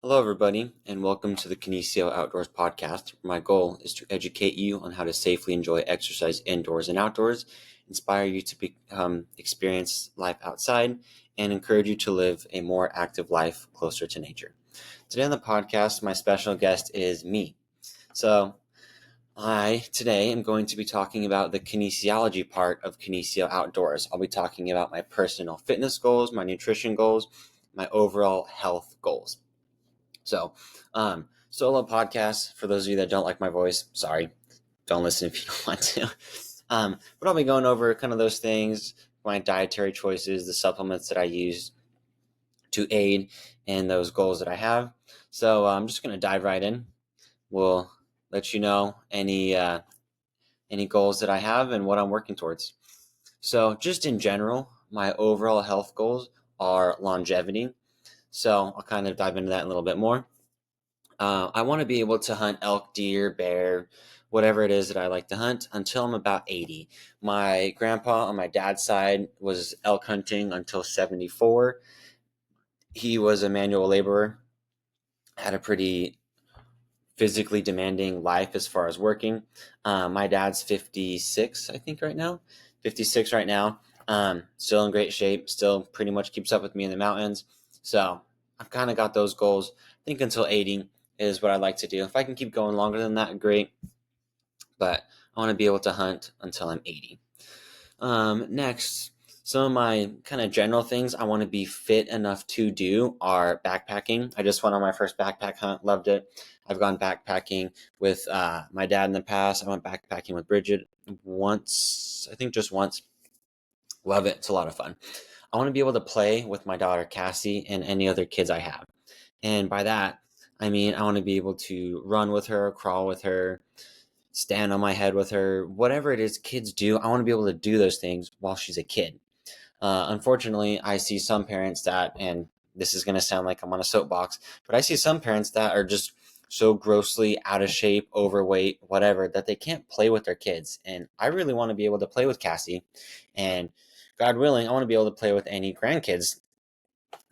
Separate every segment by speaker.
Speaker 1: Hello, everybody, and welcome to the KinesioOutdoors Podcast. My goal is to educate you on how to safely enjoy exercise indoors and outdoors, inspire you to experience life outside, and encourage you to live a more active life closer to nature. Today on the podcast, my special guest is me. Today am going to be talking about the kinesiology part of Kinesio Outdoors. I'll be talking about my personal fitness goals, my nutrition goals, my overall health goals. Solo podcast, for those of you that don't like my voice, sorry, don't listen if you don't want to. But I'll be going over kind of those things, my dietary choices, the supplements that I use to aid in those goals that I have. So I'm just going to dive right in. We'll let you know any goals that I have and what I'm working towards. So just in general, my overall health goals are longevity. So I'll kind of dive into that a little bit more. I want to be able to hunt elk, deer, bear, whatever it is that I like to hunt until I'm about 80. My grandpa on my dad's side was elk hunting until 74. He was a manual laborer, had a pretty physically demanding life as far as working. My dad's 56, I think, right now. 56 right now. Still in great shape, still pretty much keeps up with me in the mountains. So I've kind of got those goals. I think until 80 is what I'd like to do. If I can keep going longer than that, great. But I want to be able to hunt until I'm 80. Next, some of my kind of general things I want to be fit enough to do are backpacking. I just went on my first backpack hunt, loved it. I've gone backpacking with my dad in the past. I went backpacking with Bridget once, I think just once. Love it. It's a lot of fun. I want to be able to play with my daughter Cassie and any other kids I have. And by that, I mean I want to be able to run with her, crawl with her, stand on my head with her, whatever it is kids do. I want to be able to do those things while she's a kid. Unfortunately, I see some parents that, and this is going to sound like I'm on a soapbox, but I see some parents that are just so grossly out of shape, overweight, whatever, that they can't play with their kids. And I really want to be able to play with Cassie. And God willing, I want to be able to play with any grandkids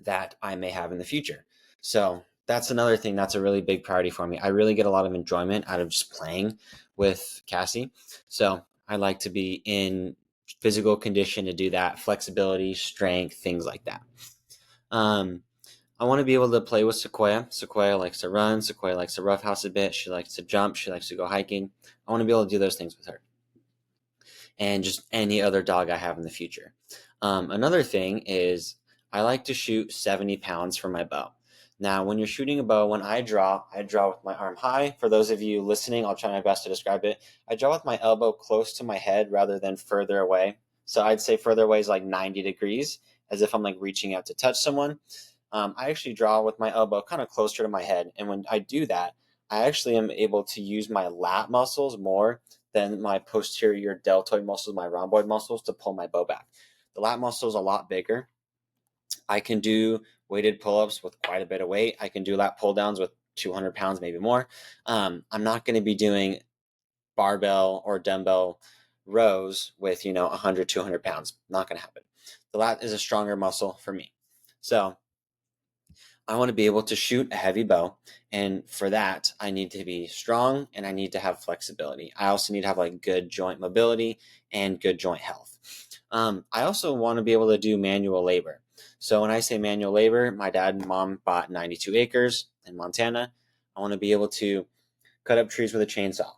Speaker 1: that I may have in the future. So that's another thing that's a really big priority for me. I really get a lot of enjoyment out of just playing with Cassie. So I like to be in physical condition to do that, flexibility, strength, things like that. I want to be able to play with Sequoia. Sequoia likes to run. Sequoia likes to roughhouse a bit. She likes to jump. She likes to go hiking. I want to be able to do those things with her. And just any other dog I have in the future. Another thing is I like to shoot 70 pounds for my bow. Now, when you're shooting a bow, when I draw with my arm high. For those of you listening, I'll try my best to describe it. I draw with my elbow close to my head rather than further away. So I'd say further away is like 90 degrees, as if I'm like reaching out to touch someone. I actually draw with my elbow kind of closer to my head. And when I do that, I actually am able to use my lat muscles more than my posterior deltoid muscles, my rhomboid muscles, to pull my bow back. The lat muscle is a lot bigger. I can do weighted pull-ups with quite a bit of weight. I can do lat pull-downs with 200 pounds, maybe more. I'm not going to be doing barbell or dumbbell rows with, 100, 200 pounds. Not going to happen. The lat is a stronger muscle for me. So I want to be able to shoot a heavy bow. And for that, I need to be strong and I need to have flexibility. I also need to have like good joint mobility and good joint health. I also want to be able to do manual labor. So when I say manual labor, my dad and mom bought 92 acres in Montana. I want to be able to cut up trees with a chainsaw,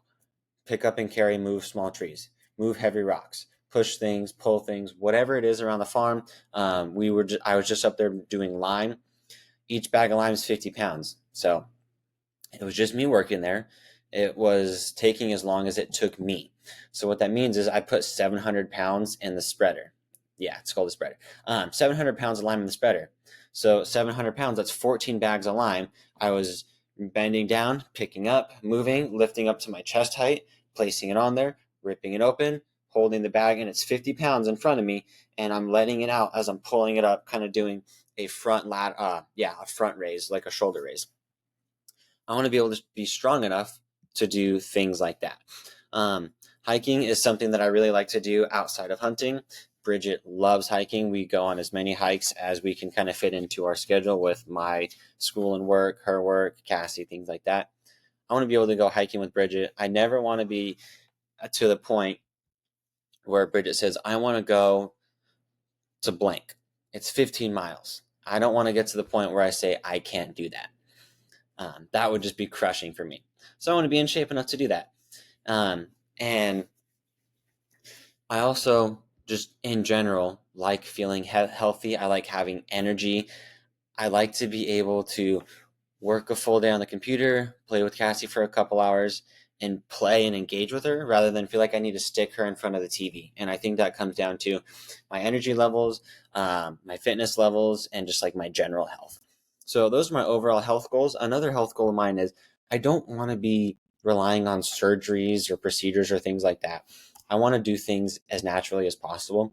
Speaker 1: pick up and carry, move small trees, move heavy rocks, push things, pull things, whatever it is around the farm. I was just up there doing lime. Each bag of lime is 50 pounds. So it was just me working there. It was taking as long as it took me. So what that means is I put 700 pounds in the spreader. Yeah, it's called the spreader. 700 pounds of lime in the spreader. So 700 pounds, that's 14 bags of lime. I was bending down, picking up, moving, lifting up to my chest height, placing it on there, ripping it open, holding the bag, and it's 50 pounds in front of me, and I'm letting it out as I'm pulling it up, kind of doing a front raise, like a shoulder raise. I want to be able to be strong enough to do things like that. Hiking is something that I really like to do outside of hunting. Bridget loves hiking. We go on as many hikes as we can kind of fit into our schedule with my school and work, her work, Cassie, things like that. I want to be able to go hiking with Bridget. I never want to be to the point where Bridget says, I want to go to blank. It's 15 miles. I don't want to get to the point where I say, I can't do that. That would just be crushing for me. So I want to be in shape enough to do that. And I also just in general like feeling healthy. I like having energy. I like to be able to work a full day on the computer, play with Cassie for a couple hours, and play and engage with her rather than feel like I need to stick her in front of the TV. And I think that comes down to my energy levels, my fitness levels, and just like my general health. So those are my overall health goals. Another health goal of mine is I don't want to be relying on surgeries or procedures or things like that. I want to do things as naturally as possible.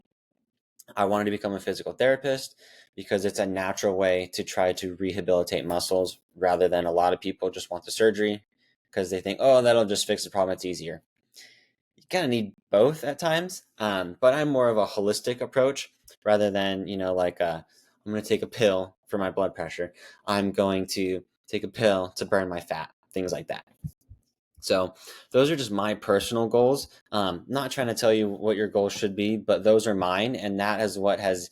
Speaker 1: I wanted to become a physical therapist because it's a natural way to try to rehabilitate muscles rather than a lot of people just want the surgery because they think, oh, that'll just fix the problem. It's easier. You kind of need both at times, but I'm more of a holistic approach rather than, like I'm going to take a pill for my blood pressure. I'm going to take a pill to burn my fat, things like that. So those are just my personal goals. Not trying to tell you what your goals should be, but those are mine. And that is what has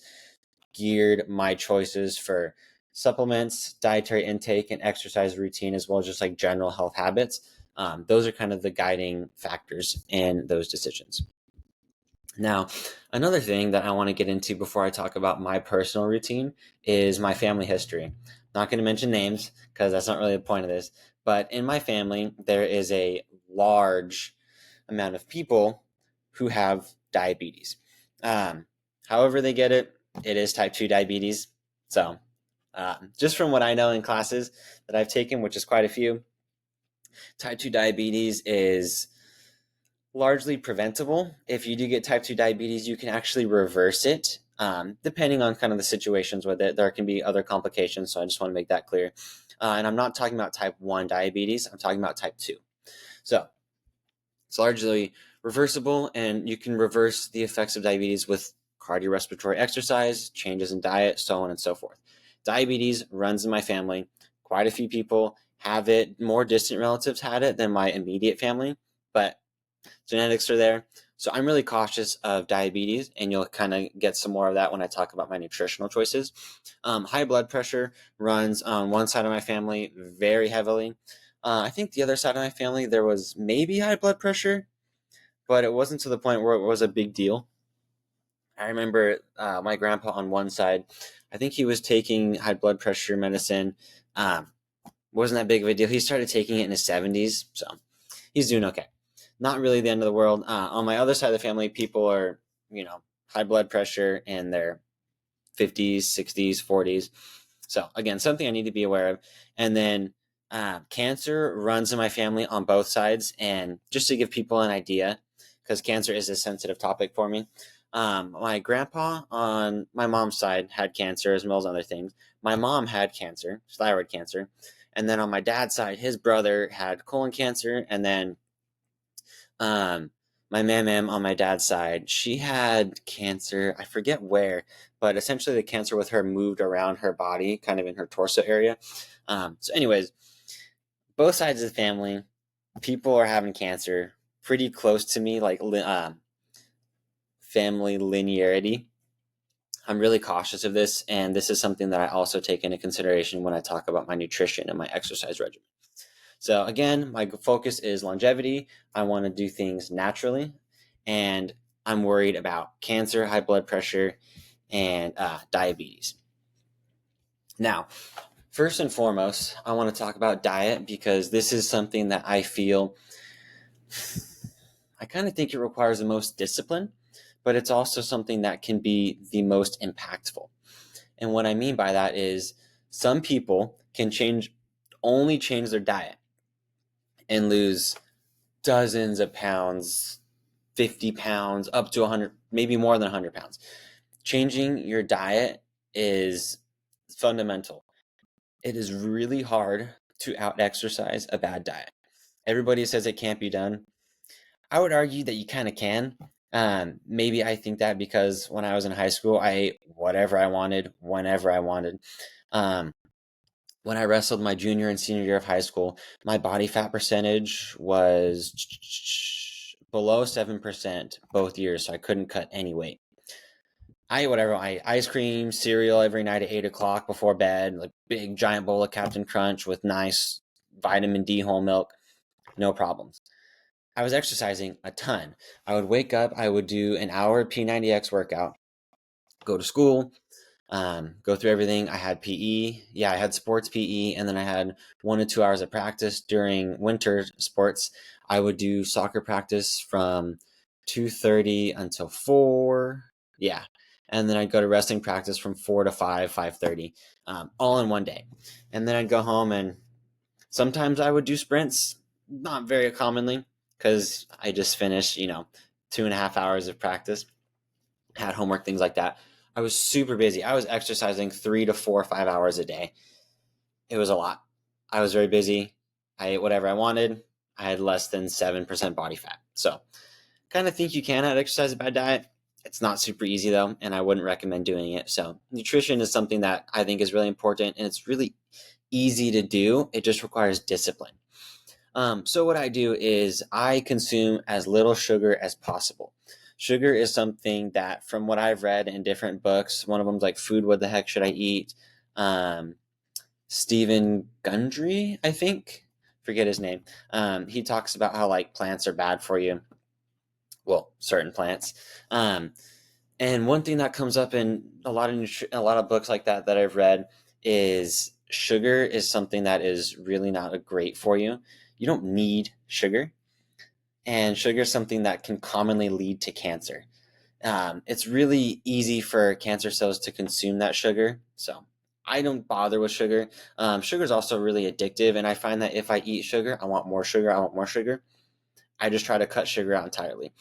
Speaker 1: geared my choices for supplements, dietary intake, and exercise routine, as well as just like general health habits. Those are kind of the guiding factors in those decisions. Now, another thing that I want to get into before I talk about my personal routine is my family history. Not going to mention names because that's not really the point of this, but in my family, there is a large amount of people who have diabetes. However they get it, it is type 2 diabetes. So just from what I know in classes that I've taken, which is quite a few, type 2 diabetes is largely preventable. If you do get type 2 diabetes, you can actually reverse it. Depending on kind of the situations with it, there can be other complications. So I just want to make that clear. And I'm not talking about type 1 diabetes. I'm talking about type 2. So it's largely reversible, and you can reverse the effects of diabetes with cardiorespiratory exercise, changes in diet, so on and so forth. Diabetes runs in my family. Quite a few people have it. More distant relatives had it than my immediate family, but genetics are there. So I'm really cautious of diabetes, and you'll kind of get some more of that when I talk about my nutritional choices. High blood pressure runs on one side of my family very heavily. I think the other side of my family, there was maybe high blood pressure, but it wasn't to the point where it was a big deal. I remember my grandpa on one side, I think he was taking high blood pressure medicine. Wasn't that big of a deal. He started taking it in his 70s, so he's doing okay. Not really the end of the world. On my other side of the family, people are, high blood pressure in their 50s, 60s, 40s. So again, something I need to be aware of. And then cancer runs in my family on both sides. And just to give people an idea, because cancer is a sensitive topic for me, my grandpa on my mom's side had cancer as well as other things. My mom had cancer, thyroid cancer. And then on my dad's side, his brother had colon cancer. And then my mam on my dad's side, she had cancer. I forget where, but essentially the cancer with her moved around her body, kind of in her torso area. So anyways, both sides of the family, people are having cancer pretty close to me, like family linearity. I'm really cautious of this, and this is something that I also take into consideration when I talk about my nutrition and my exercise regimen. So again, my focus is longevity. I want to do things naturally, and I'm worried about cancer, high blood pressure, and diabetes. Now, first and foremost, I want to talk about diet because this is something that I feel, I kind of think it requires the most discipline, but it's also something that can be the most impactful. And what I mean by that is some people can only change their diet and lose dozens of pounds, 50 pounds, up to 100, maybe more than 100 pounds. Changing your diet is fundamental. It is really hard to out-exercise a bad diet. Everybody says it can't be done. I would argue that you kind of can, Maybe I think that because when I was in high school, I ate whatever I wanted, whenever I wanted. Um, when I wrestled my junior and senior year of high school, my body fat percentage was below 7% both years, so I couldn't cut any weight. I ate whatever. I ate ice cream, cereal every night at 8 o'clock before bed, like big giant bowl of Captain Crunch with nice vitamin D whole milk, no problems. I was exercising a ton. I would wake up, I would do an hour P90X workout, go to school, go through everything. I had PE. Yeah, I had sports PE, and then I had 1 to 2 hours of practice during winter sports. I would do soccer practice from 2:30 until 4. Yeah. And then I'd go to wrestling practice from 4 to 5, 5:30, all in one day. And then I'd go home, and sometimes I would do sprints, not very commonly, because I just finished, 2.5 hours of practice, had homework, things like that. I was super busy. I was exercising 3 to 4 or 5 hours a day. It was a lot. I was very busy. I ate whatever I wanted. I had less than 7% body fat. So, kind of think you can exercise a bad diet. It's not super easy though, and I wouldn't recommend doing it. So, nutrition is something that I think is really important, and it's really easy to do. It just requires discipline. So what I do is I consume as little sugar as possible. Sugar is something that, from what I've read in different books, one of them's like Food, What the Heck Should I Eat? Stephen Gundry, I think. Forget his name. He talks about how like plants are bad for you. Well, certain plants. And one thing that comes up in a lot of books like that I've read is sugar is something that is really not great for you. You don't need sugar, and sugar is something that can commonly lead to cancer. It's really easy for cancer cells to consume that sugar, so I don't bother with sugar. Sugar is also really addictive, and I find that if I eat sugar, I want more sugar. I want more sugar. I just try to cut sugar out entirely.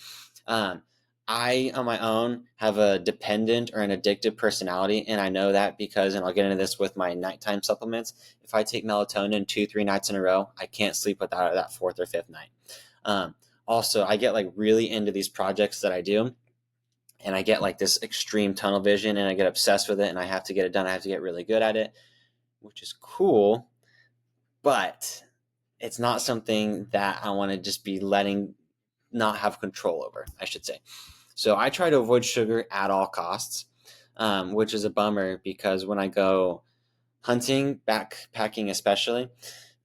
Speaker 1: Um, I, on my own, have a dependent or an addictive personality, and I know that because, and I'll get into this with my nighttime supplements, if I take melatonin 2, 3 nights in a row, I can't sleep without it that fourth or fifth night. Also, I get like really into these projects that I do, and I get like this extreme tunnel vision, and I get obsessed with it, and I have to get it done. I have to get really good at it, which is cool, but it's not something that I want to just be not have control over, I should say. So I try to avoid sugar at all costs, which is a bummer because when I go hunting, backpacking especially,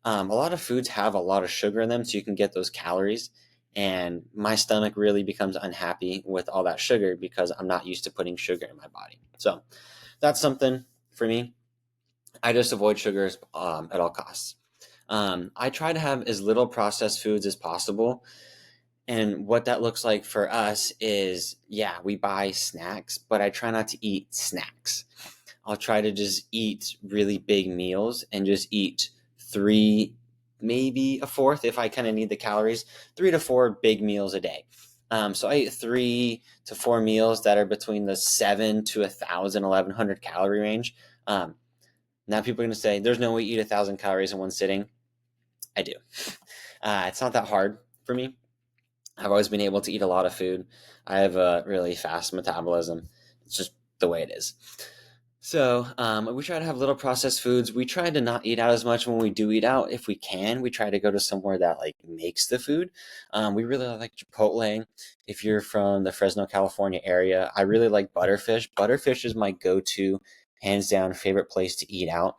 Speaker 1: a lot of foods have a lot of sugar in them, so you can get those calories. And my stomach really becomes unhappy with all that sugar because I'm not used to putting sugar in my body. So that's something for me. I just avoid sugars at all costs. I try to have as little processed foods as possible. And what that looks like for us is, yeah, we buy snacks, but I try not to eat snacks. I'll try to just eat really big meals and just eat 3, maybe a fourth if I kind of need the calories, 3 to 4 big meals a day. So I eat 3 to 4 meals that are between the 7 to 1,000, 1,100 calorie range. Now people are going to say, there's no way you eat 1,000 calories in one sitting. I do. It's not that hard for me. I've always been able to eat a lot of food. I have a really fast metabolism. It's just the way it is. So we try to have little processed foods. We try to not eat out as much when we do eat out. If we can, we try to go to somewhere that like makes the food. We really like Chipotle. If you're from the Fresno, California area, I really like Butterfish. Butterfish is my go-to, hands down, favorite place to eat out.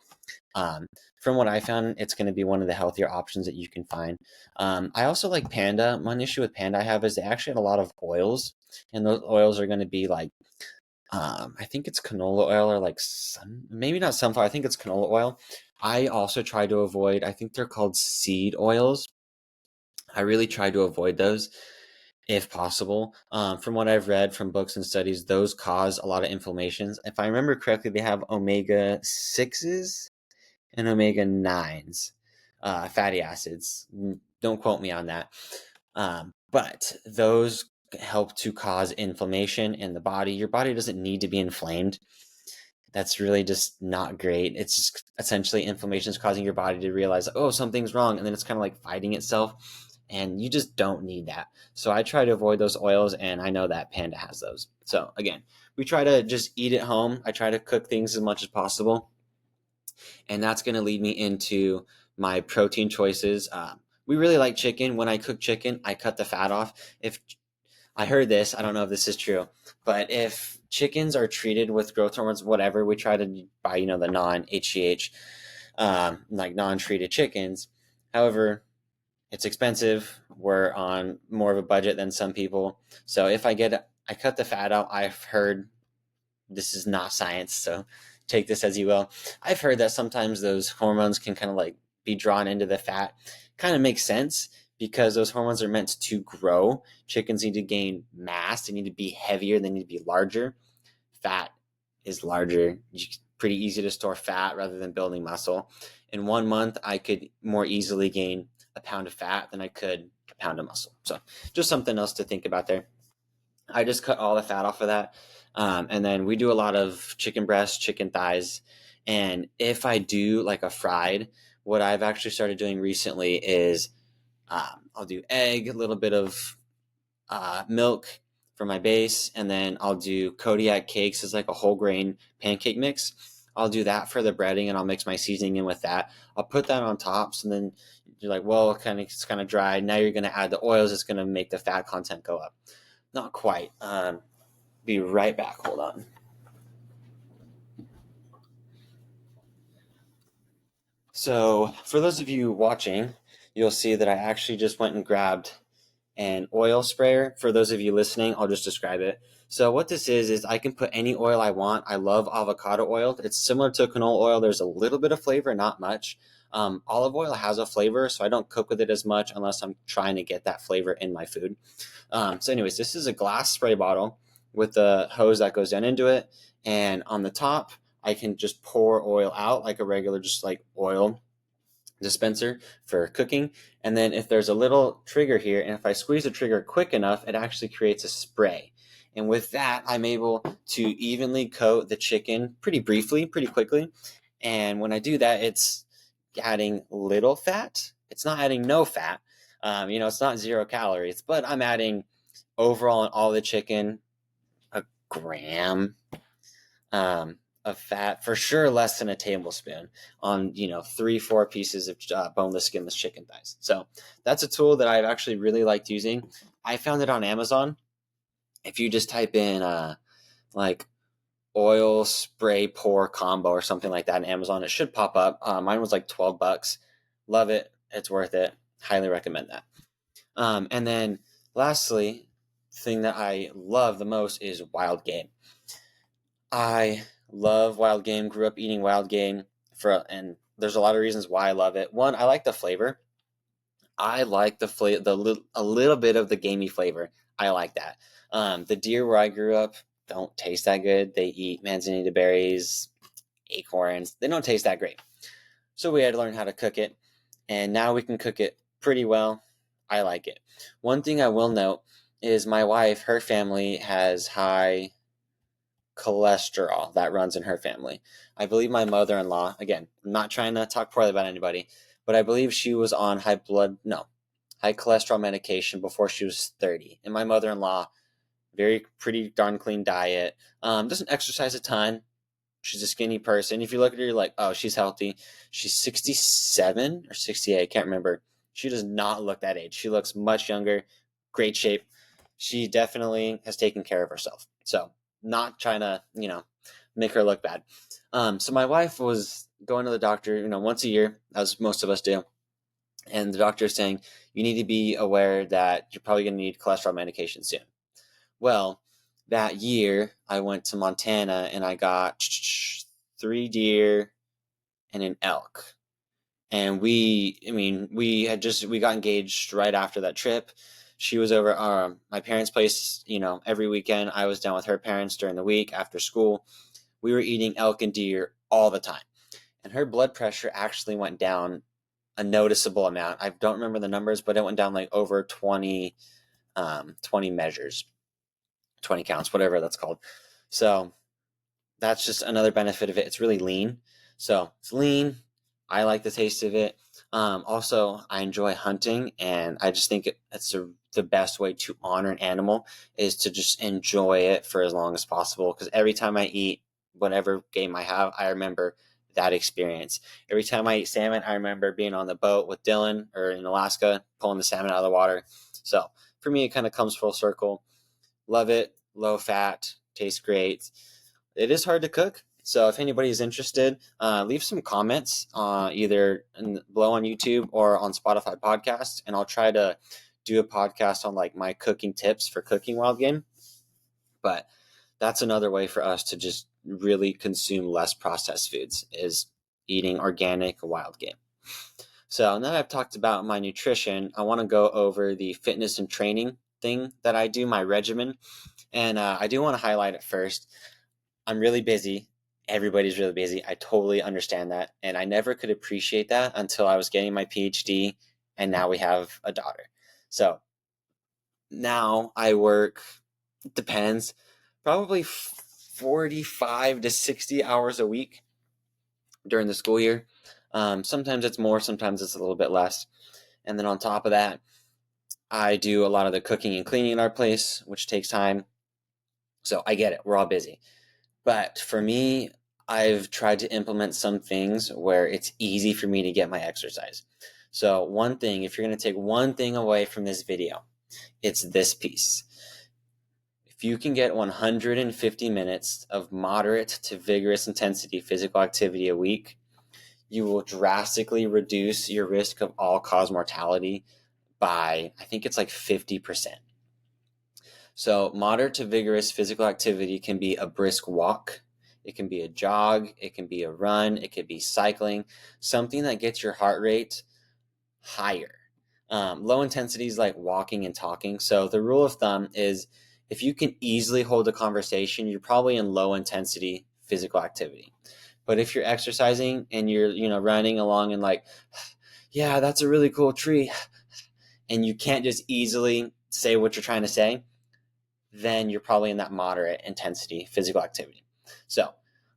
Speaker 1: From what I found, it's going to be one of the healthier options that you can find. I also like Panda. One issue with Panda I have is they actually have a lot of oils, and those oils are going to be like, I think it's canola oil or like maybe not sunflower. I think it's canola oil. I also try to avoid, I think they're called seed oils. I really try to avoid those if possible. From what I've read from books and studies, those cause a lot of inflammations. If I remember correctly, they have omega-6s and omega-9s, fatty acids. Don't quote me on that. But those help to cause inflammation in the body. Your body doesn't need to be inflamed. That's really just not great. It's just essentially inflammation is causing your body to realize, oh, something's wrong. And then it's kind of like fighting itself. and you just don't need that. So I try to avoid those oils, and I know that Panda has those. So again, we try to just eat at home. I try to cook things as much as possible, and that's going to lead me into my protein choices. We really like chicken. When I cook chicken, I cut the fat off. If I heard this, I don't know if this is true, but if chickens are treated with growth hormones, whatever, we try to buy, the non-HGH, like non-treated chickens. However, it's expensive. We're on more of a budget than some people. So if I cut the fat out. I've heard, this is not science, so take this as you will. I've heard that sometimes those hormones can kind of like be drawn into the fat. Kind of makes sense because those hormones are meant to grow. Chickens need to gain mass. They need to be heavier. They need to be larger. Fat is larger. It's pretty easy to store fat rather than building muscle. In 1 month, I could more easily gain a pound of fat than I could a pound of muscle. So just something else to think about there. I just cut all the fat off of that. And then we do a lot of chicken breasts, chicken thighs. And if I do like a fried, what I've actually started doing recently is I'll do egg, a little bit of milk for my base, and then I'll do Kodiak cakes as like a whole grain pancake mix. I'll do that for the breading, and I'll mix my seasoning in with that. I'll put that on top, so then you're like, well, it's kind of dry. Now you're going to add the oils. It's going to make the fat content go up. Not quite. Be right back. Hold on. So for those of you watching, you'll see that I actually just went and grabbed an oil sprayer. For those of you listening, I'll just describe it. So what this is I can put any oil I want. I love avocado oil. It's similar to canola oil. There's a little bit of flavor, not much. Olive oil has a flavor, so I don't cook with it as much unless I'm trying to get that flavor in my food. So anyways, this is a glass spray bottle with the hose that goes down into it. And on the top, I can just pour oil out like a regular, just like oil dispenser for cooking. And then if there's a little trigger here, and if I squeeze the trigger quick enough, it actually creates a spray. And with that, I'm able to evenly coat the chicken pretty briefly, pretty quickly. And when I do that, it's adding little fat. It's not adding no fat. It's not 0 calories, but I'm adding overall in all the chicken a gram of fat, for sure less than a tablespoon on 3-4 pieces of boneless skinless chicken thighs. So that's a tool that I've actually really liked using. I found it on Amazon. If you just type in like oil spray pour combo or something like that in Amazon, it should pop up. Mine was like $12. Love it. It's worth it. Highly recommend that. And then lastly, the thing that I love the most is wild game. I love wild game, grew up eating wild game, and there's a lot of reasons why I love it. One, I like the flavor. I like a little bit of the gamey flavor. I like that. The deer where I grew up don't taste that good. They eat manzanita berries, acorns. They don't taste that great. So we had to learn how to cook it, and now we can cook it pretty well. I like it. One thing I will note is my wife, her family has high cholesterol that runs in her family. I believe my mother-in-law, again, I'm not trying to talk poorly about anybody, but I believe she was on high cholesterol medication before she was 30. And my mother-in-law, pretty darn clean diet, doesn't exercise a ton. She's a skinny person. If you look at her, you're like, oh, she's healthy. She's 67 or 68, I can't remember. She does not look that age. She looks much younger, great shape. She definitely has taken care of herself. So not trying to, make her look bad. So my wife was going to the doctor, once a year, as most of us do. And the doctor is saying, you need to be aware that you're probably going to need cholesterol medication soon. Well, that year I went to Montana and I got 3 deer and an elk. And we got engaged right after that trip. She was over my parents' place, every weekend. I was down with her parents during the week after school. We were eating elk and deer all the time. And her blood pressure actually went down a noticeable amount. I don't remember the numbers, but it went down like over 20 measures, 20 counts, whatever that's called. So that's just another benefit of it. It's really lean. So it's lean. I like the taste of it. Also, I enjoy hunting, and I just think it's the best way to honor an animal is to just enjoy it for as long as possible. Because every time I eat whatever game I have, I remember that experience. Every time I eat salmon, I remember being on the boat with Dylan or in Alaska, pulling the salmon out of the water. So for me, it kind of comes full circle. Love it. Low fat, tastes great. It is hard to cook. So if anybody's interested, leave some comments either below on YouTube or on Spotify podcasts, and I'll try to do a podcast on like my cooking tips for cooking wild game. But that's another way for us to just really consume less processed foods is eating organic wild game. So now that I've talked about my nutrition, I want to go over the fitness and training thing that I do, my regimen. And I do want to highlight it first. I'm really busy. Everybody's really busy. I totally understand that. And I never could appreciate that until I was getting my PhD and now we have a daughter. So now I work, it depends, probably 45 to 60 hours a week during the school year. Sometimes it's more, sometimes it's a little bit less. And then on top of that, I do a lot of the cooking and cleaning in our place, which takes time. So I get it. We're all busy. But for me, I've tried to implement some things where it's easy for me to get my exercise. So one thing, if you're going to take one thing away from this video, it's this piece. If you can get 150 minutes of moderate to vigorous intensity physical activity a week, you will drastically reduce your risk of all-cause mortality by, I think it's like 50%. So moderate to vigorous physical activity can be a brisk walk, it can be a jog, it can be a run, it could be cycling, something that gets your heart rate higher. Low intensity is like walking and talking. So the rule of thumb is if you can easily hold a conversation, you're probably in low intensity physical activity. But if you're exercising and you're running along and like, yeah, that's a really cool tree, and you can't just easily say what you're trying to say, then you're probably in that moderate intensity physical activity. So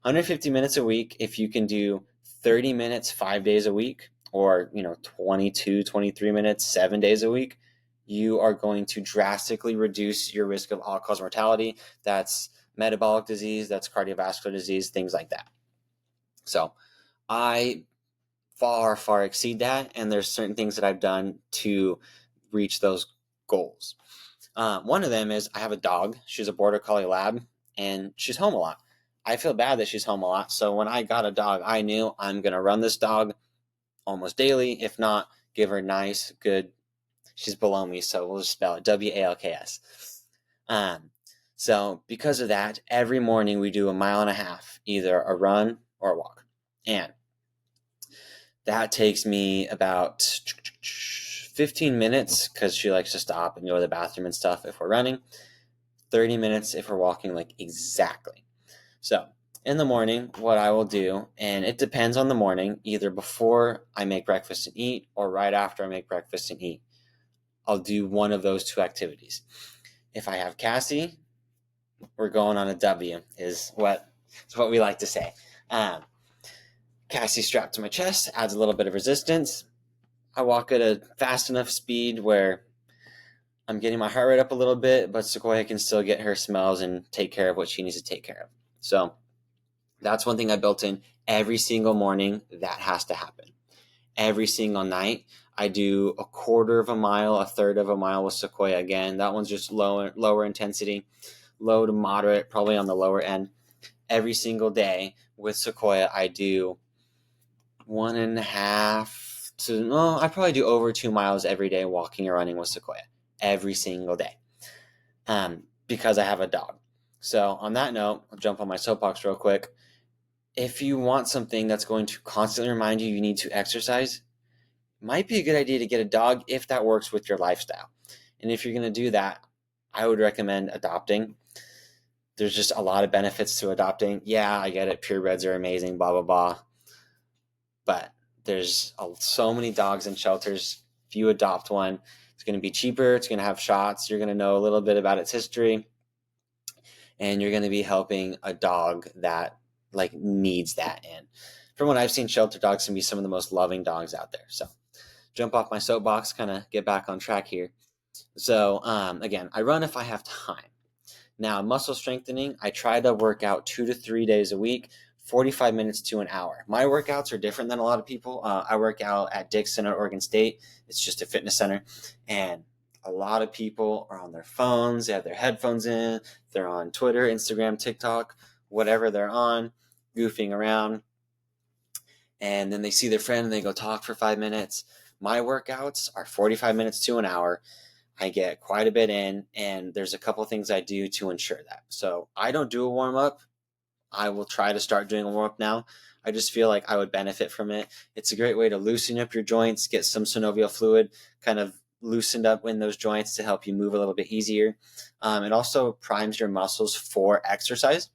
Speaker 1: 150 minutes a week, if you can do 30 minutes 5 days a week, or 22, 23 minutes 7 days a week, you are going to drastically reduce your risk of all-cause mortality. That's metabolic disease, that's cardiovascular disease, things like that. So I far, far exceed that, and there's certain things that I've done to reach those goals. One of them is I have a dog. She's a border collie lab, and she's home a lot. I feel bad that she's home a lot. So when I got a dog, I knew I'm going to run this dog almost daily. If not, give her nice, good. She's below me, so we'll just spell it WALKS. So because of that, every morning we do 1.5 miles, either a run or a walk. And that takes me about 15 minutes because she likes to stop and go to the bathroom and stuff if we're running. 30 minutes if we're walking, like exactly. So in the morning, what I will do, and it depends on the morning, either before I make breakfast and eat or right after I make breakfast and eat, I'll do one of those two activities. If I have Cassie, we're going on a W, is what we like to say. Cassie strapped to my chest, adds a little bit of resistance. I walk at a fast enough speed where I'm getting my heart rate up a little bit, but Sequoia can still get her smells and take care of what she needs to take care of. So that's one thing I built in. Every single morning, that has to happen. Every single night, I do 1/4 mile, 1/3 mile with Sequoia again. That one's just lower intensity, low to moderate, probably on the lower end. Every single day with Sequoia, I do 1.5 to, I probably do over 2 miles every day walking or running with Sequoia every single day because I have a dog. So on that note, I'll jump on my soapbox real quick. If you want something that's going to constantly remind you need to exercise, it might be a good idea to get a dog if that works with your lifestyle. And if you're going to do that, I would recommend adopting. There's just a lot of benefits to adopting. Yeah, I get it. Purebreds are amazing, blah, blah, blah. But there's so many dogs in shelters. If you adopt one, it's going to be cheaper. It's going to have shots. You're going to know a little bit about its history. And you're going to be helping a dog that needs that. And from what I've seen, shelter dogs can be some of the most loving dogs out there. So jump off my soapbox, kind of get back on track here. So again, I run if I have time. Now, muscle strengthening, I try to work out 2 to 3 days a week, 45 minutes to an hour. My workouts are different than a lot of people. I work out at Dixon at Oregon State. It's just a fitness center. And a lot of people are on their phones. They have their headphones in. They're on Twitter, Instagram, TikTok, whatever they're on, goofing around. And then they see their friend and they go talk for 5 minutes. My workouts are 45 minutes to an hour. I get quite a bit in, and there's a couple things I do to ensure that. So I don't do a warm-up. I will try to start doing a warm-up now. I just feel like I would benefit from it. It's a great way to loosen up your joints, get some synovial fluid kind of loosened up in those joints to help you move a little bit easier. It also primes your muscles for exercise.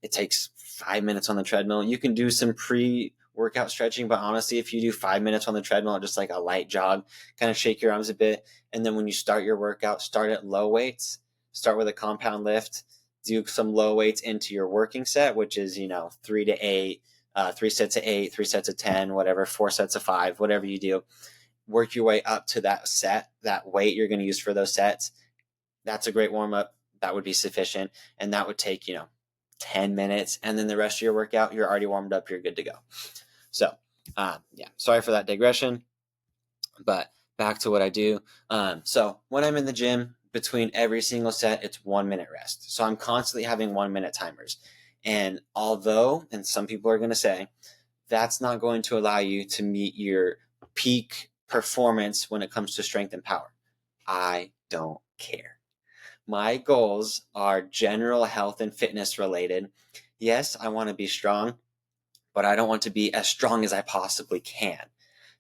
Speaker 1: It takes 5 minutes on the treadmill. You can do some pre-workout stretching, but honestly, if you do 5 minutes on the treadmill, just like a light jog, kind of shake your arms a bit. And then when you start your workout, start at low weights, start with a compound lift, do some low weights into your working set, which is, 3 to 8, 3 sets of 8, 3 sets of 10, whatever, 4 sets of 5, whatever you do. Work your way up to that set, that weight you're going to use for those sets. That's a great warm up. That would be sufficient. And that would take, 10 minutes. And then the rest of your workout, you're already warmed up. You're good to go. So, sorry for that digression, but back to what I do. So when I'm in the gym, between every single set, it's 1 minute rest. So I'm constantly having 1 minute timers. And and some people are going to say, that's not going to allow you to meet your peak performance when it comes to strength and power. I don't care. My goals are general health and fitness related. Yes, I want to be strong, but I don't want to be as strong as I possibly can.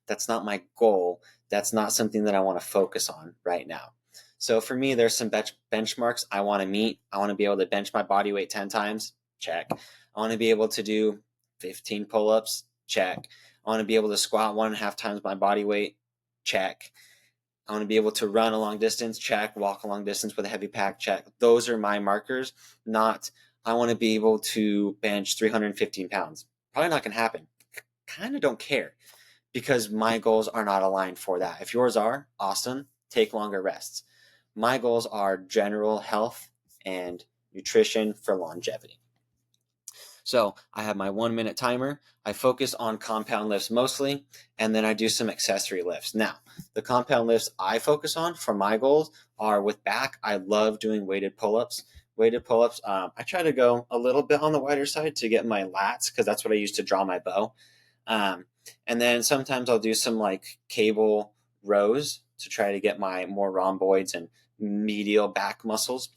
Speaker 1: That's not my goal. That's not something that I want to focus on right now. So for me, there's some benchmarks I want to meet. I want to be able to bench my body weight 10 times. Check. I want to be able to do 15 pull-ups. Check. I want to be able to squat 1.5 times my body weight. Check. I want to be able to run a long distance. Check. Walk a long distance with a heavy pack. Check. Those are my markers, not I want to be able to bench 315 pounds. Probably not going to happen. Kind of don't care because my goals are not aligned for that. If yours are, awesome. Take longer rests. My goals are general health and nutrition for longevity. So I have my 1 minute timer. I focus on compound lifts mostly, and then I do some accessory lifts. Now, the compound lifts I focus on for my goals are with back. I love doing weighted pull-ups. I try to go a little bit on the wider side to get my lats because that's what I use to draw my bow. And then sometimes I'll do some like cable rows to try to get my more rhomboids and medial back muscles.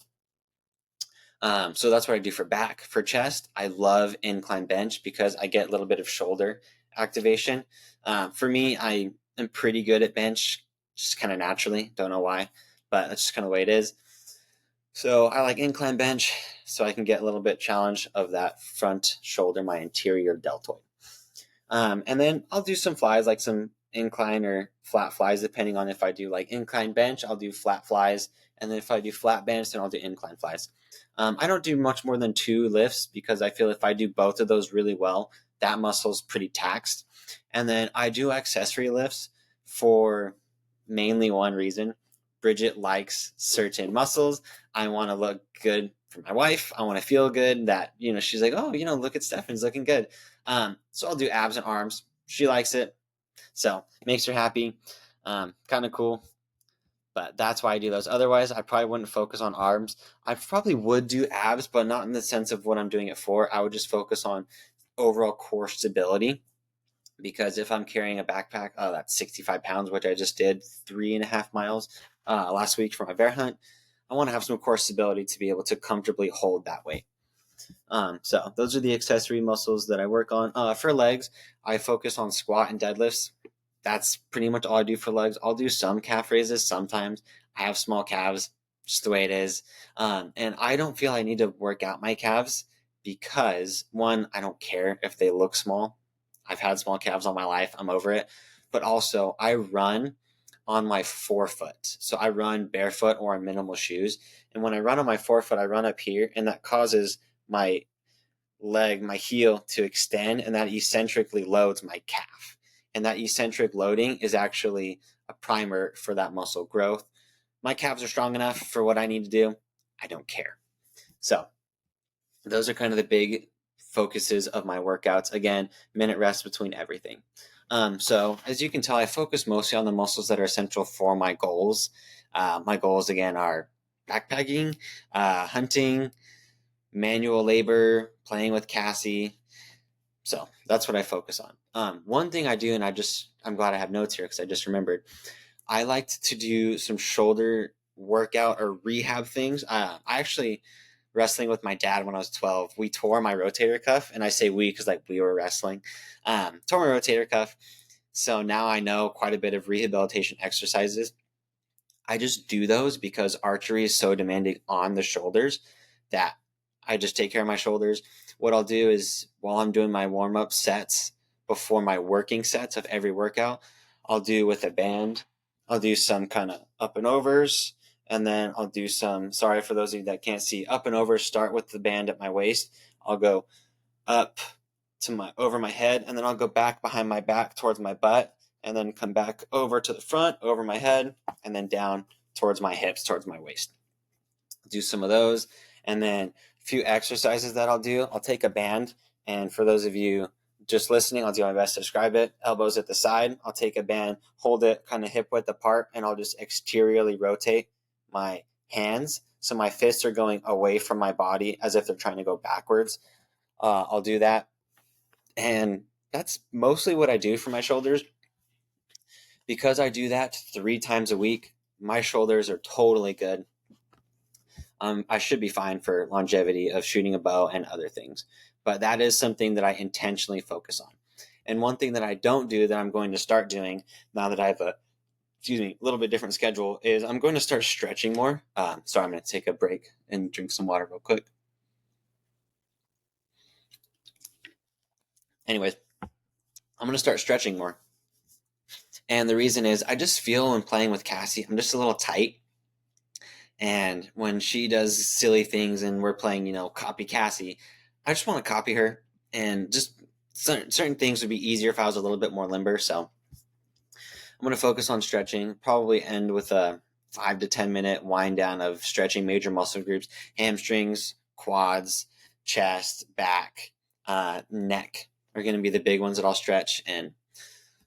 Speaker 1: So that's what I do for back. For chest, I love incline bench because I get a little bit of shoulder activation. For me, I am pretty good at bench, just kind of naturally. Don't know why, but that's just kind of the way it is. So I like incline bench so I can get a little bit challenge of that front shoulder, my anterior deltoid. And then I'll do some flies, like some incline or flat flies, depending on if I do like incline bench, I'll do flat flies. And then if I do flat bench, then I'll do incline flies. I don't do much more than 2 lifts because I feel if I do both of those really well, that muscle's pretty taxed. And then I do accessory lifts for mainly one reason. Bridget likes certain muscles. I want to look good for my wife. I want to feel good that, she's like, oh, look at Stephanie's looking good. So I'll do abs and arms. She likes it. So it makes her happy. Kind of cool. But that's why I do those. Otherwise, I probably wouldn't focus on arms. I probably would do abs, but not in the sense of what I'm doing it for. I would just focus on overall core stability. Because if I'm carrying a backpack, that's 65 pounds, which I just did 3.5 miles last week for my bear hunt, I want to have some core stability to be able to comfortably hold that weight. So those are the accessory muscles that I work on. For legs, I focus on squat and deadlifts. That's pretty much all I do for legs. I'll do some calf raises sometimes. I have small calves, just the way it is. And I don't feel I need to work out my calves because, one, I don't care if they look small. I've had small calves all my life. I'm over it. But also, I run on my forefoot. So I run barefoot or in minimal shoes. And when I run on my forefoot, I run up here, and that causes my leg, my heel to extend, and that eccentrically loads my calf. And that eccentric loading is actually a primer for that muscle growth. My calves are strong enough for what I need to do. I don't care. So those are kind of the big focuses of my workouts. Again, minute rest between everything. So as you can tell, I focus mostly on the muscles that are essential for my goals. My goals, again, are backpacking, hunting, manual labor, playing with Cassie. So that's what I focus on. One thing I do, and I'm glad I have notes here because I just remembered, I liked to do some shoulder workout or rehab things. I actually, wrestling with my dad when I was 12, we tore my rotator cuff, and I say we because like we were wrestling. Tore my rotator cuff, so now I know quite a bit of rehabilitation exercises. I just do those because archery is so demanding on the shoulders that I just take care of my shoulders. What I'll do is while I'm doing my warm-up sets before my working sets of every workout, I'll do with a band. I'll do some kind of up and overs, and then I'll do some, sorry for those of you that can't see, up and overs start with the band at my waist. I'll go up to over my head, and then I'll go back behind my back towards my butt, and then come back over to the front, over my head, and then down towards my hips, towards my waist. Do some of those, and then a few exercises that I'll do. I'll take a band, and for those of you just listening, I'll do my best to describe it. Elbows at the side. I'll take a band, hold it kind of hip width apart, and I'll just exteriorly rotate my hands. So my fists are going away from my body as if they're trying to go backwards. I'll do that. And that's mostly what I do for my shoulders. Because I do that 3 times a week, my shoulders are totally good. I should be fine for longevity of shooting a bow and other things. But that is something that I intentionally focus on. And one thing that I don't do that I'm going to start doing now that I have a little bit different schedule is I'm going to start stretching more. Sorry, I'm going to take a break and drink some water real quick. Anyways, I'm going to start stretching more. And the reason is I just feel when playing with Cassie, I'm just a little tight. And when she does silly things and we're playing, copy Cassie, I just want to copy her. And just certain things would be easier if I was a little bit more limber. So I'm going to focus on stretching, probably end with a 5 to 10 minute wind down of stretching major muscle groups, hamstrings, quads, chest, back, neck are going to be the big ones that I'll stretch. And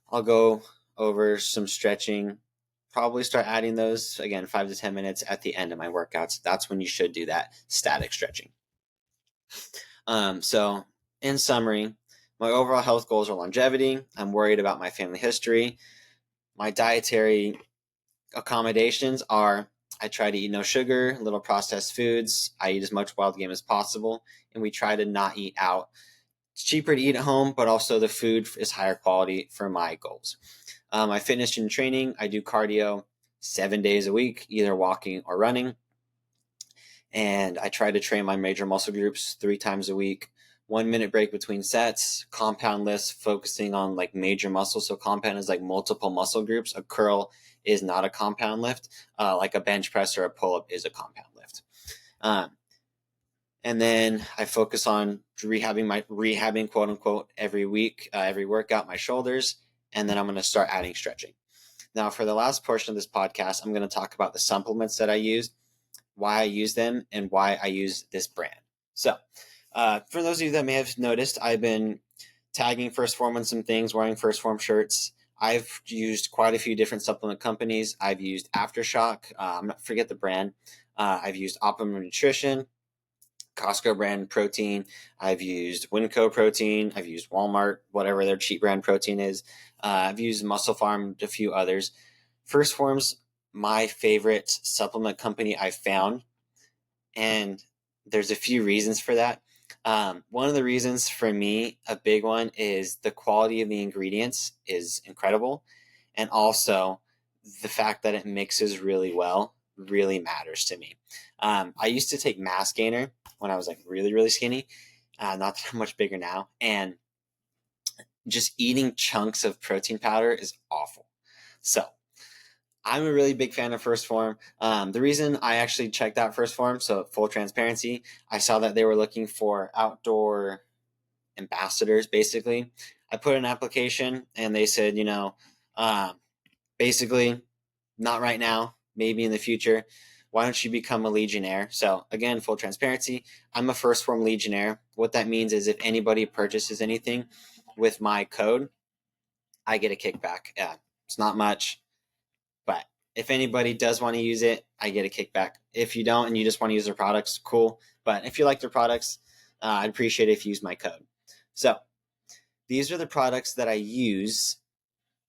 Speaker 1: I'll go over some stretching, probably start adding those, again, 5 to 10 minutes at the end of my workouts. That's when you should do that static stretching. So in summary, my overall health goals are longevity. I'm worried about my family history. My dietary accommodations are I try to eat no sugar, little processed foods. I eat as much wild game as possible, and we try to not eat out. It's cheaper to eat at home, but also the food is higher quality for my goals. I fitness and training. I do cardio 7 days a week, either walking or running. And I try to train my major muscle groups 3 times a week. 1 minute break between sets, compound lifts focusing on like major muscles. So compound is like multiple muscle groups. A curl is not a compound lift. Like a bench press or a pull-up is a compound lift. And then I focus on rehabbing quote unquote every week, every workout, my shoulders. And then I'm going to start adding stretching. Now for the last portion of this podcast, I'm going to talk about the supplements that I use, why I use them, and why I use this brand. So for those of you that may have noticed, I've been tagging Phorm on some things, wearing Phorm shirts. I've used quite a few different supplement companies. I've used Aftershock. Forget the brand. I've used Optimum Nutrition, Costco brand protein. I've used Winco protein. I've used Walmart, whatever their cheap brand protein is. I've used Muscle Farm, a few others. Phorm's my favorite supplement company I've found, and there's a few reasons for that. One of the reasons for me, a big one, is the quality of the ingredients is incredible, and also the fact that it mixes really well really matters to me. I used to take Mass Gainer when I was like really, really skinny, not that I'm much bigger now, and just eating chunks of protein powder is awful. So I'm a really big fan of Phorm. The reason I actually checked out Phorm, so full transparency, I saw that they were looking for outdoor ambassadors, basically. I put an application and they said, basically not right now, maybe in the future. Why don't you become a Legionnaire? So again, full transparency, I'm a Phorm Legionnaire. What that means is if anybody purchases anything with my code, I get a kickback. Yeah, it's not much, but if anybody does want to use it, I get a kickback. If you don't and you just want to use their products, cool. But if you like their products, I'd appreciate it if you use my code. So these are the products that I use,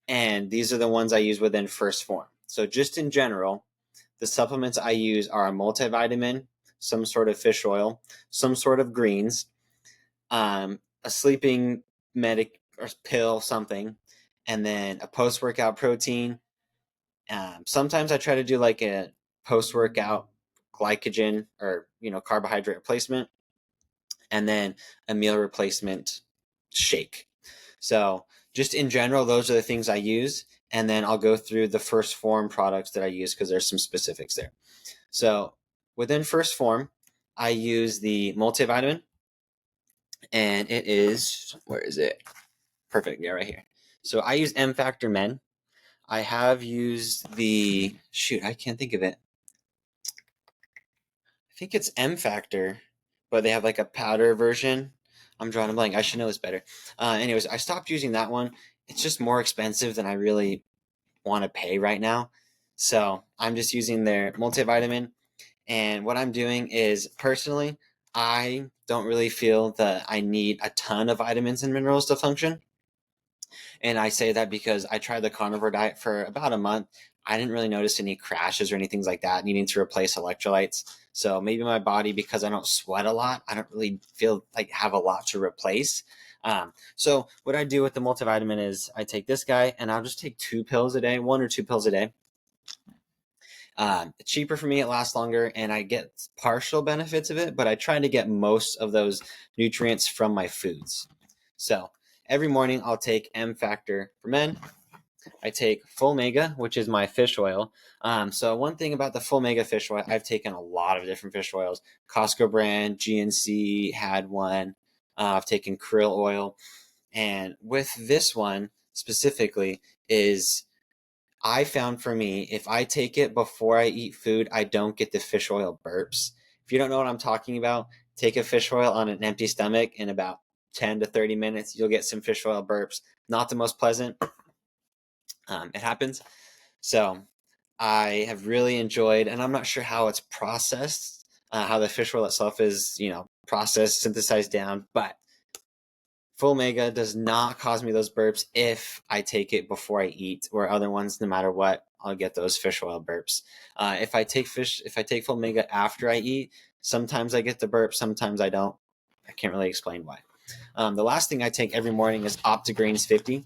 Speaker 1: and these are the ones I use within Phorm. So just in general, the supplements I use are a multivitamin, some sort of fish oil, some sort of greens, a sleeping medic or pill, something, and then a post-workout protein. Sometimes I try to do like a post-workout glycogen or carbohydrate replacement, and then a meal replacement shake. So just in general, those are the things I use. And then I'll go through the Phorm products that I use because there's some specifics there. So within Phorm, I use the multivitamin, and it is, where is it? Perfect. Yeah, right here. So I use M Factor Men. I have used I can't think of it. I think it's M Factor, but they have like a powder version. I'm drawing a blank. I should know this better. Anyways, I stopped using that one. It's just more expensive than I really want to pay right now. So I'm just using their multivitamin. And what I'm doing is, personally, I don't really feel that I need a ton of vitamins and minerals to function. And I say that because I tried the carnivore diet for about a month. I didn't really notice any crashes or anything like that, needing to replace electrolytes. So maybe my body, because I don't sweat a lot, I don't really feel like have a lot to replace. So what I do with the multivitamin is I take this guy and I'll just take 2 pills a day, 1 or 2 pills a day. It's cheaper for me, it lasts longer, and I get partial benefits of it, but I try to get most of those nutrients from my foods. So every morning I'll take M Factor for Men. I take Full Mega, which is my fish oil. So one thing about the Full Mega fish oil, I've taken a lot of different fish oils. Costco brand, GNC had one. I've taken krill oil. And with this one specifically is, I found for me, if I take it before I eat food, I don't get the fish oil burps. If you don't know what I'm talking about, take a fish oil on an empty stomach in about 10 to 30 minutes. You'll get some fish oil burps. Not the most pleasant. It happens. So I have really enjoyed, and I'm not sure how it's processed, how the fish oil itself is, processed, synthesized down, but Full Mega does not cause me those burps if I take it before I eat, or other ones, no matter what, I'll get those fish oil burps. If I take Full Mega after I eat, sometimes I get the burp, sometimes I don't. I can't really explain why. The last thing I take every morning is Optigreens 50.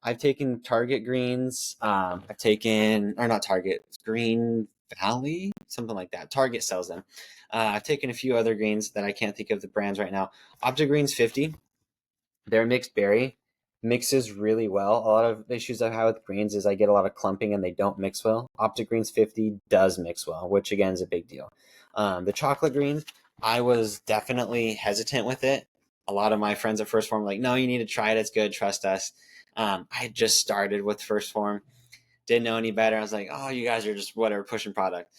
Speaker 1: I've taken Target greens. I've taken, or not Target, Green Valley, something like that. Target sells them. I've taken a few other greens that I can't think of the brands right now. Optigreens 50. They're mixed berry. Mixes really well. A lot of issues I have with greens is I get a lot of clumping and they don't mix well. Optigreens 50 does mix well, which again is a big deal. The chocolate green, I was definitely hesitant with it. A lot of my friends at Phorm were like, no, you need to try it. It's good. Trust us. I had just started with Phorm. Didn't know any better. I was like, oh, you guys are just whatever, pushing product.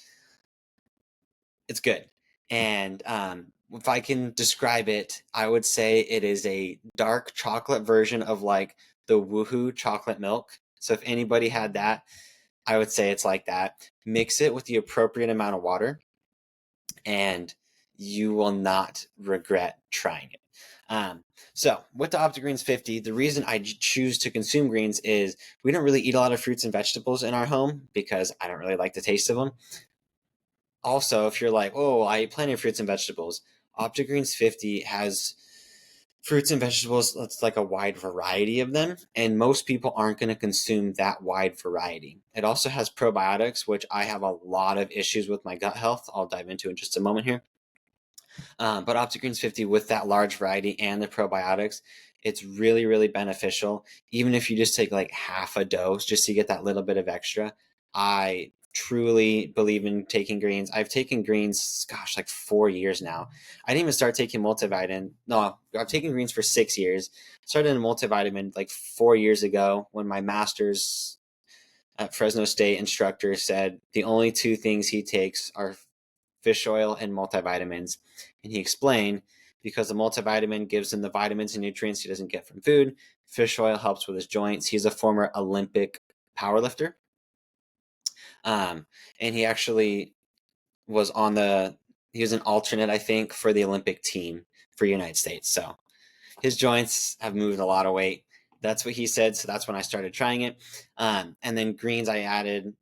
Speaker 1: It's good. And if I can describe it, I would say it is a dark chocolate version of like the Woohoo chocolate milk. So if anybody had that, I would say it's like that. Mix it with the appropriate amount of water, and you will not regret trying it. So with the Optigreens 50, the reason I choose to consume greens is we don't really eat a lot of fruits and vegetables in our home because I don't really like the taste of them. Also, if you're like, oh, I eat plenty of fruits and vegetables, Optigreens 50 has fruits and vegetables. It's like a wide variety of them, and most people aren't going to consume that wide variety. It also has probiotics, which I have a lot of issues with my gut health. I'll dive into in just a moment here. But Optigreens 50 with that large variety and the probiotics, it's really, really beneficial. Even if you just take like half a dose just to get that little bit of extra, I truly believe in taking greens. I've taken greens, gosh, like 4 years now. I didn't even start taking multivitamin. No, I've taken greens for 6 years. Started in a multivitamin like 4 years ago when my master's at Fresno State instructor said the only two things he takes are fish oil and multivitamins. And he explained because the multivitamin gives him the vitamins and nutrients he doesn't get from food. Fish oil helps with his joints. He's a former Olympic powerlifter. And he actually was he was an alternate, I think, for the Olympic team for the United States. So his joints have moved a lot of weight. That's what he said. So that's when I started trying it. And then greens, I added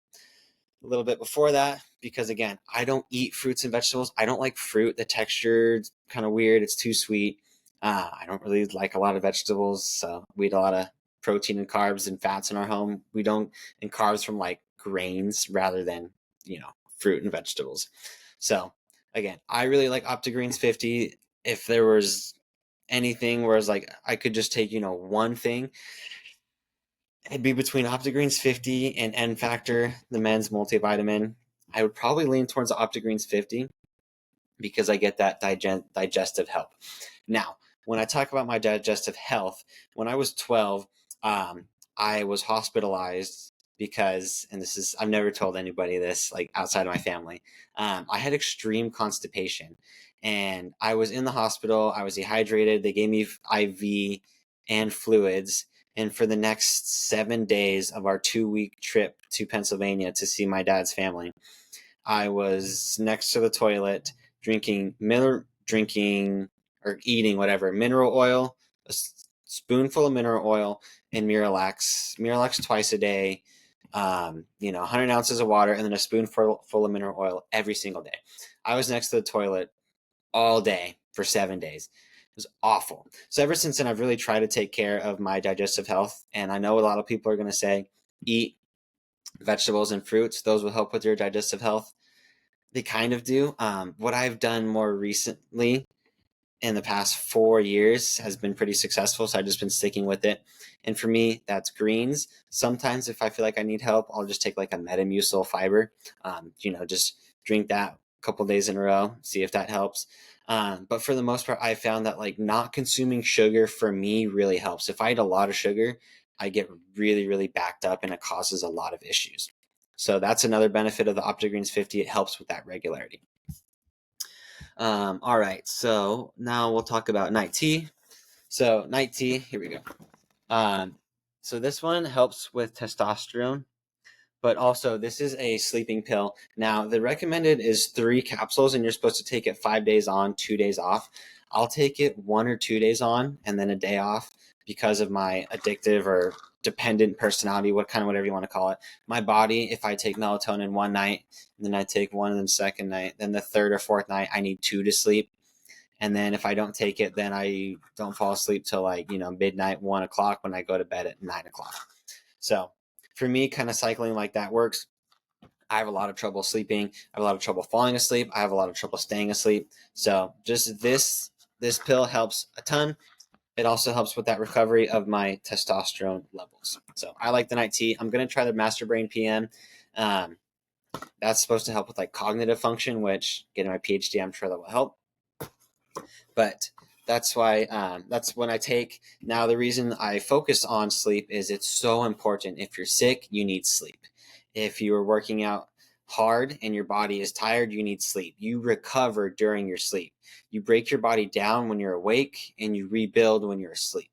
Speaker 1: a little bit before that because, again, I don't eat fruits and vegetables. I don't like fruit. The texture's kind of weird. It's too sweet. I don't really like a lot of vegetables. So we eat a lot of protein and carbs and fats in our home. We don't, and carbs from like grains rather than, fruit and vegetables. So again, I really like OptiGreens 50. If there was anything where it's like I could just take, one thing, it'd be between OptiGreens 50 and N Factor, the men's multivitamin. I would probably lean towards the OptiGreens 50 because I get that digestive help. Now, when I talk about my digestive health, when I was 12, I was hospitalized because, and I've never told anybody this, like outside of my family, I had extreme constipation and I was in the hospital. I was dehydrated. They gave me IV and fluids. And for the next 7 days of our 2-week trip to Pennsylvania to see my dad's family, I was next to the toilet drinking or eating whatever, mineral oil, a spoonful of mineral oil and Miralax twice a day, 100 ounces of water and then a spoonful of mineral oil every single day. I was next to the toilet all day for 7 days. It was awful. So ever since then, I've really tried to take care of my digestive health. And I know a lot of people are going to say, eat vegetables and fruits. Those will help with your digestive health. They kind of do. What I've done more recently in the past 4 years has been pretty successful. So I've just been sticking with it. And for me, that's greens. Sometimes if I feel like I need help, I'll just take like a Metamucil fiber, just drink that a couple days in a row, see if that helps. But for the most part, I found that like not consuming sugar for me really helps. If I eat a lot of sugar, I get really, really backed up and it causes a lot of issues. So that's another benefit of the OptiGreens 50. It helps with that regularity. All right, so now we'll talk about night tea. So night tea, here we go. So this one helps with testosterone, but also this is a sleeping pill. Now the recommended is 3 capsules and you're supposed to take it 5 days on, 2 days off. I'll take it 1 or 2 days on and then a day off because of my addictive or dependent personality, whatever you want to call it. My body, if I take melatonin one night, and then I take one the second night, then the third or fourth night, I need 2 to sleep. And then if I don't take it, then I don't fall asleep till midnight, 1 o'clock when I go to bed at 9 o'clock. So for me, kind of cycling like that works. I have a lot of trouble sleeping. I have a lot of trouble falling asleep. I have a lot of trouble staying asleep. So just this pill helps a ton. It also helps with that recovery of my testosterone levels. So I like the night tea. I'm going to try the Master Brain PM. That's supposed to help with like cognitive function, which getting my PhD, I'm sure that will help. But that's why that's when I take. Now, the reason I focus on sleep is it's so important. If you're sick, you need sleep. If you are working out hard and your body is tired, you need sleep. You recover during your sleep. You break your body down when you're awake and you rebuild when you're asleep.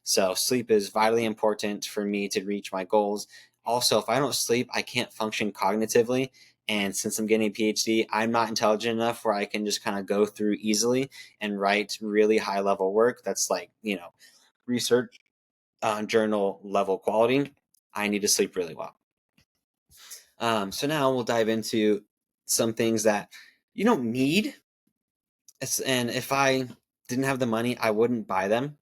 Speaker 1: So sleep is vitally important for me to reach my goals. Also, if I don't sleep, I can't function cognitively. And since I'm getting a PhD, I'm not intelligent enough where I can just kind of go through easily and write really high level work that's like, research journal level quality. I need to sleep really well. So now we'll dive into some things that you don't need. And if I didn't have the money, I wouldn't buy them,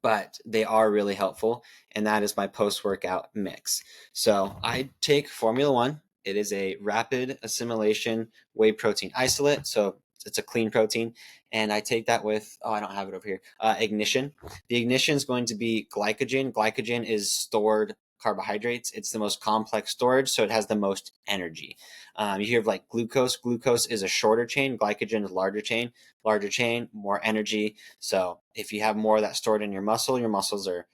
Speaker 1: but they are really helpful. And that is my post-workout mix. So I take Formula One. It is a rapid assimilation whey protein isolate. So it's a clean protein. And I take that with, I don't have it over here, ignition. The ignition is going to be glycogen. Glycogen is stored carbohydrates. It's the most complex storage, so it has the most energy. You hear of like glucose. Glucose is a shorter chain. Glycogen is a larger chain. Larger chain, more energy. So if you have more of that stored in your muscles are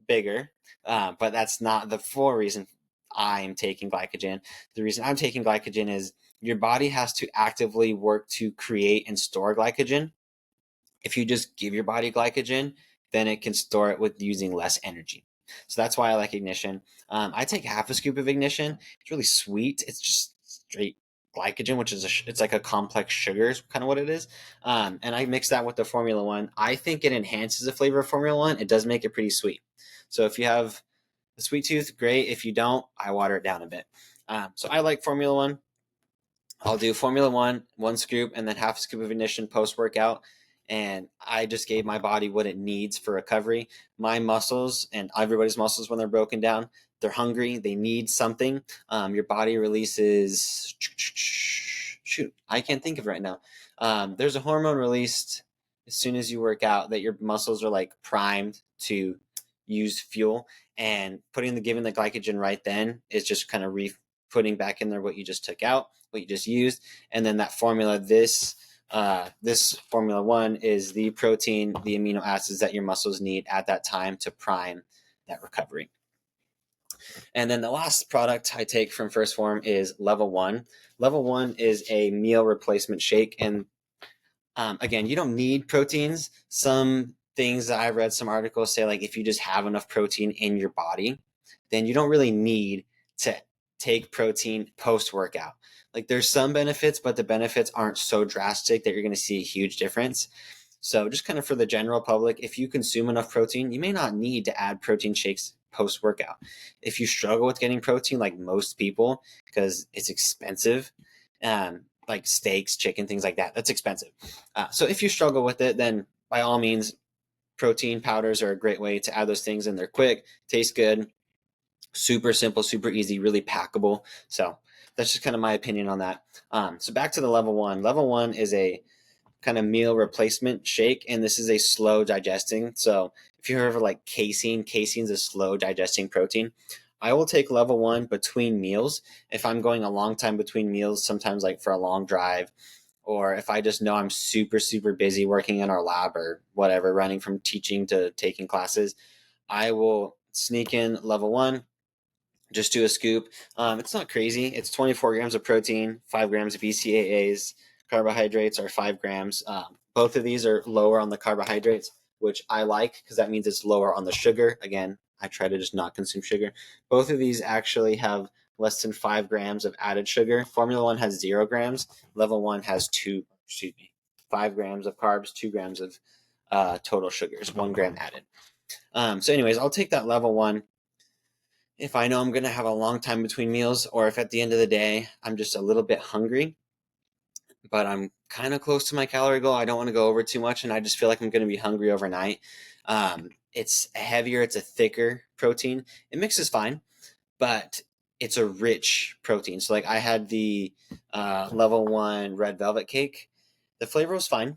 Speaker 1: bigger. But that's not the full reason I'm taking glycogen. The reason I'm taking glycogen is your body has to actively work to create and store glycogen. If you just give your body glycogen, then it can store it with using less energy. So that's why I like Ignition. I take half a scoop of Ignition. It's really sweet. It's just straight glycogen, which is it's like a complex sugar is kind of what it is. And I mix that with the Formula One. I think it enhances the flavor of Formula One. It does make it pretty sweet. So if you have a sweet tooth, great. If you don't, I water it down a bit. So I like Formula One. I'll do Formula One, 1 scoop, and then half a scoop of Ignition post workout. And I just gave my body what it needs for recovery. My muscles and everybody's muscles, when they're broken down, they're hungry. They need something. Your body releases, shoot, I can't think of it right now. There's a hormone released as soon as you work out that your muscles are like primed to use fuel, and giving the glycogen right then is just kind of putting back in there what you just took out, what you just used. And then that formula, this Formula One is the protein, the amino acids that your muscles need at that time to prime that recovery. And then the last product I take from First Phorm is Level 1. Level 1 is a meal replacement shake. And again, you don't need proteins. Some things that I read, some articles say, like, if you just have enough protein in your body, then you don't really need to take protein post-workout. Like, there's some benefits, but the benefits aren't so drastic that you're going to see a huge difference. So just kind of for the general public, if you consume enough protein, you may not need to add protein shakes post-workout. If you struggle with getting protein, like most people, because it's expensive, like steaks, chicken, things like that, that's expensive. So if you struggle with it, then by all means, protein powders are a great way to add those things in. They're quick, taste good, super simple, super easy, really packable. So that's just kind of my opinion on that. So back to the Level 1. Level 1 is a kind of meal replacement shake, and this is a slow digesting. So if you heard of like casein is a slow digesting protein. I will take Level 1 between meals. If I'm going a long time between meals, sometimes like for a long drive, or if I just know I'm super, super busy working in our lab or whatever, running from teaching to taking classes, I will sneak in Level 1, just do a scoop. It's not crazy. It's 24 grams of protein, 5 grams of BCAAs. Carbohydrates are 5 grams. Both of these are lower on the carbohydrates, which I like because that means it's lower on the sugar. Again, I try to just not consume sugar. Both of these actually have less than 5 grams of added sugar. Formula One has 0 grams. Level 1 has 5 grams of carbs, 2 grams of total sugars, 1 gram added. So anyways, I'll take that Level 1 if I know I'm going to have a long time between meals, or if at the end of the day, I'm just a little bit hungry, but I'm kind of close to my calorie goal. I don't want to go over too much, and I just feel like I'm going to be hungry overnight. It's heavier. It's a thicker protein. It mixes fine, but it's a rich protein. So like I had the Level 1 red velvet cake. The flavor was fine,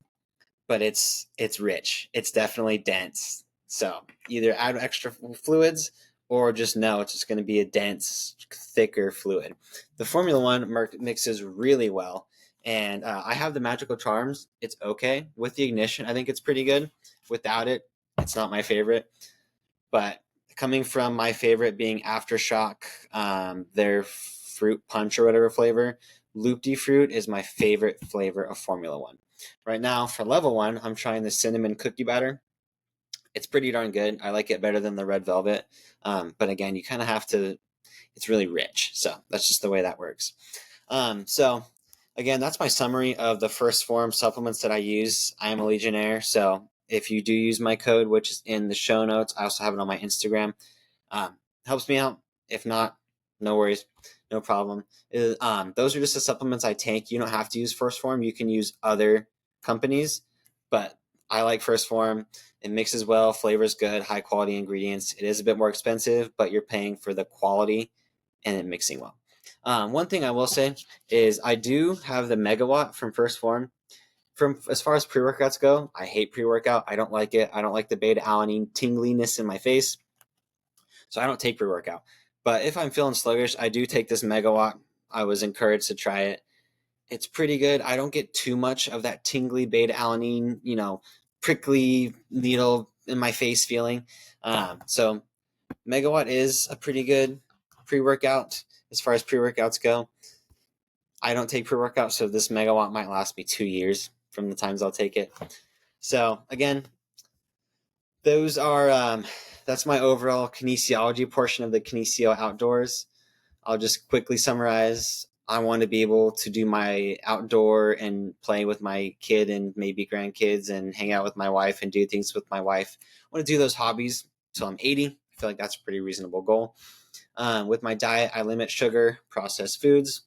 Speaker 1: but it's rich. It's definitely dense. So either add extra fluids or just know it's just going to be a dense, thicker fluid. The Formula One mixes really well. And I have the Magical Charms. It's okay. With the Ignition, I think it's pretty good. Without it, it's not my favorite. But coming from my favorite being Aftershock, their fruit punch or whatever flavor, Loopty Fruit is my favorite flavor of Formula One. Right now, for Level 1, I'm trying the cinnamon cookie batter. It's pretty darn good. I like it better than the red velvet. But again, you kind of have to, it's really rich. So that's just the way that works. So again, that's my summary of the First Phorm supplements that I use. I am a Legionnaire. So if you do use my code, which is in the show notes, I also have it on my Instagram. Helps me out. If not, no worries. No problem. Those are just the supplements I take. You don't have to use First Phorm. You can use other companies, but I like First Phorm. It mixes well, flavors good, high quality ingredients. It is a bit more expensive, but you're paying for the quality and it mixing well. One thing I will say is I do have the Megawatt from First Phorm. From as far as pre-workouts go, I hate pre-workout. I don't like it. I don't like the beta-alanine tingliness in my face. So I don't take pre-workout. But if I'm feeling sluggish, I do take this Megawatt. I was encouraged to try it. It's pretty good. I don't get too much of that tingly beta alanine, prickly needle in my face feeling. So Megawatt is a pretty good pre-workout as far as pre-workouts go. I don't take pre-workout, so this Megawatt might last me 2 years from the times I'll take it. So again, that's my overall kinesiology portion of the Kinesio Outdoors. I'll just quickly summarize. I want to be able to do my outdoor and play with my kid and maybe grandkids and hang out with my wife and do things with my wife. I want to do those hobbies until I'm 80. I feel like that's a pretty reasonable goal. With my diet, I limit sugar, processed foods,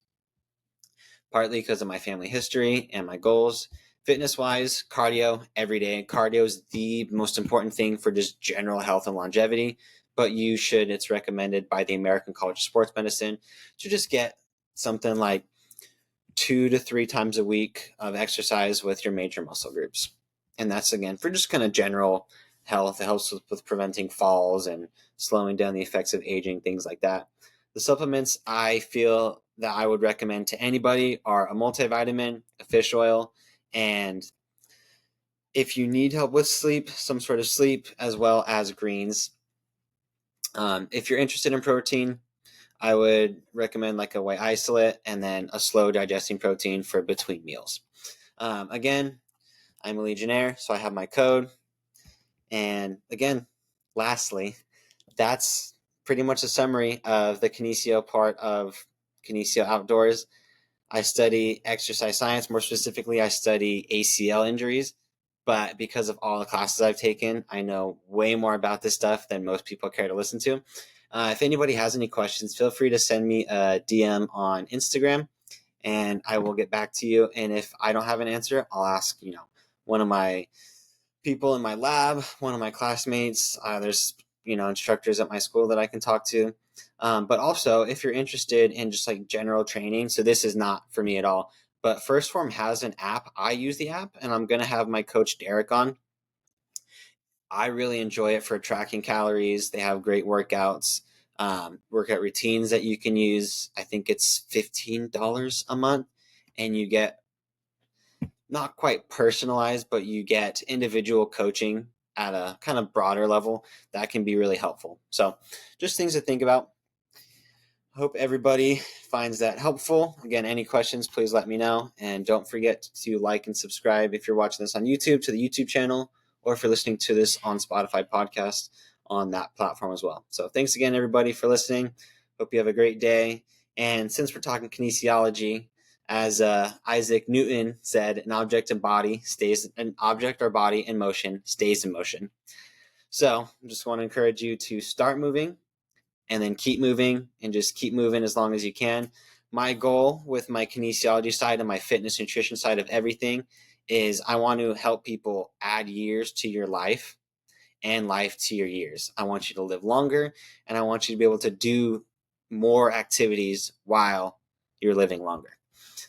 Speaker 1: partly because of my family history and my goals. Fitness-wise, cardio every day. Cardio is the most important thing for just general health and longevity, but it's recommended by the American College of Sports Medicine to just get something like 2 to 3 times a week of exercise with your major muscle groups. And that's, again, for just kind of general health. It helps with preventing falls and slowing down the effects of aging, things like that. The supplements I feel that I would recommend to anybody are a multivitamin, a fish oil, and if you need help with sleep, some sort of sleep, as well as greens. If you're interested in protein, I would recommend like a whey isolate and then a slow digesting protein for between meals. Again, I'm a Legionnaire, so I have my code. And again, lastly, that's pretty much a summary of the Kinesio part of Kinesio Outdoors. I study exercise science. More specifically, I study ACL injuries. But because of all the classes I've taken, I know way more about this stuff than most people care to listen to. If anybody has any questions, feel free to send me a DM on Instagram, and I will get back to you. And if I don't have an answer, I'll ask, one of my people in my lab, one of my classmates. There's, instructors at my school that I can talk to. But also, if you're interested in just like general training, so this is not for me at all, but First Phorm has an app. I use the app, and I'm going to have my coach Derek on. I really enjoy it for tracking calories. They have great workouts, workout routines that you can use. I think it's $15 a month, and you get not quite personalized, but you get individual coaching at a kind of broader level that can be really helpful. So just things to think about. Hope everybody finds that helpful. Again, any questions, please let me know. And don't forget to like and subscribe if you're watching this on YouTube to the YouTube channel, or if you're listening to this on Spotify podcast on that platform as well. So thanks again, everybody, for listening. Hope you have a great day. And since we're talking kinesiology, as Isaac Newton said, an object or body in motion stays in motion. So I just want to encourage you to start moving and then keep moving and just keep moving as long as you can. My goal with my kinesiology side and my fitness nutrition side of everything is I want to help people add years to your life and life to your years. I want you to live longer, and I want you to be able to do more activities while you're living longer.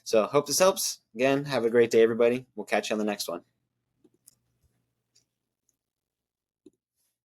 Speaker 1: So hope this helps. Again, have a great day, everybody. We'll catch you on the next one.